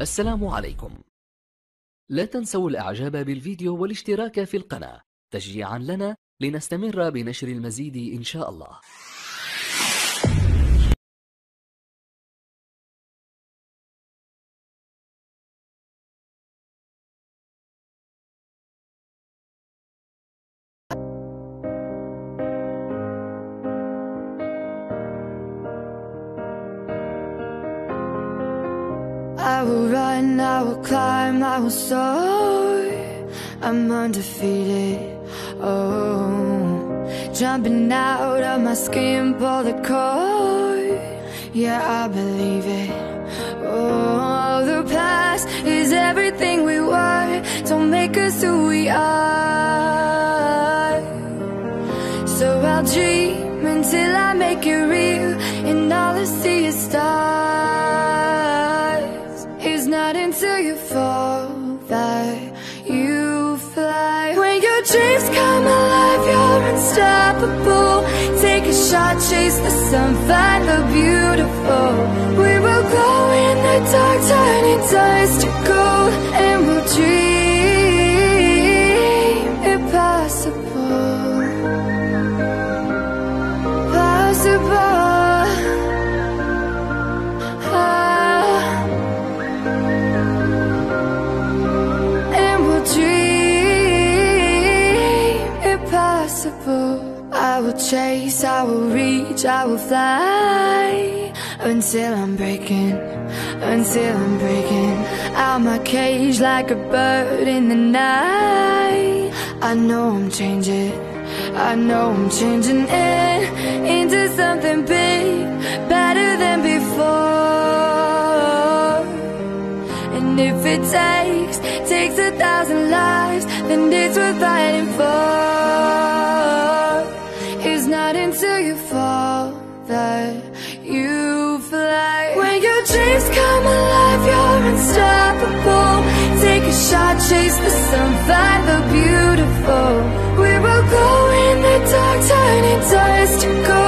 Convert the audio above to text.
السلام عليكم. لا تنسوا الإعجاب بالفيديو والاشتراك في القناة تشجيعا لنا لنستمر بنشر المزيد إن شاء الله. I will run, I will climb, I will soar. I'm undefeated. Oh, jumping out of my skin, pull the cord. Yeah, I believe it. Oh, the past is everything we were. Don't make us who we are. So I'll dream until I make it real, and all I see is stars. It's not until you fall that you fly. When your dreams come alive, you're unstoppable. Take a shot, chase the sun, find the beautiful. We will glow in the dark, turning dust to gold, and we'll dream impossible. Possible. I will chase, I will reach, I will fly until I'm breaking out my cage like a bird in the night. I know I'm changing into something big, better than before. And if it takes 1,000 lives, then it's worth fighting for. It's not until you fall that you fly. When your dreams come alive, you're unstoppable. Take a shot, chase the sun, find the beautiful. We will go in the dark, turning dust to gold.